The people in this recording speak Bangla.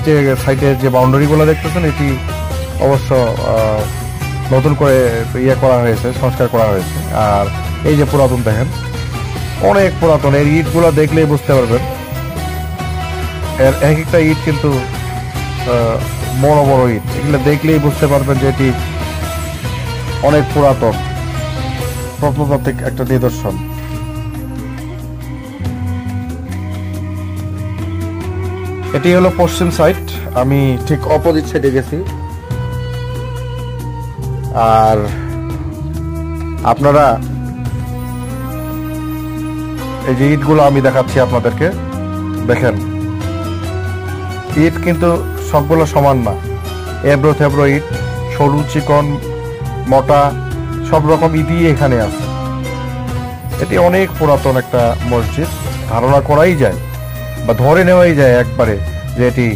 যে সাইডের যে বাউন্ডারিগুলো দেখতেছেন এটি অবশ্য নতুন করে ইয়ে করা হয়েছে, সংস্কার করা হয়েছে। আর এই যে পুরাতন দেখেন, অনেক পুরাতন, এর ইটগুলো দেখলেই বুঝতে পারবেন। এর এক একটা ইট কিন্তু বড় বড় ইট, এগুলো দেখলেই বুঝতে পারবেন যে এটি অনেক পুরাতন, প্রত্নতাত্ত্বিক একটা নিদর্শন। এটি হলো পশ্চিম সাইড, আমি ঠিক অপোজিট সাইডে গেছি। আর আপনারা এই যে ইটগুলো আমি দেখাচ্ছি আপনাদেরকে, দেখেন ইট কিন্তু সবগুলো সমান না, এবড়ো থেবড়ো ইট, সরু চিকন মোটা সব রকম ইটই এখানে আছে। এটি অনেক পুরাতন একটা মসজিদ, ধারণা করাই যায় বা ধরে নেওয়াই যায় একবারে যে এটি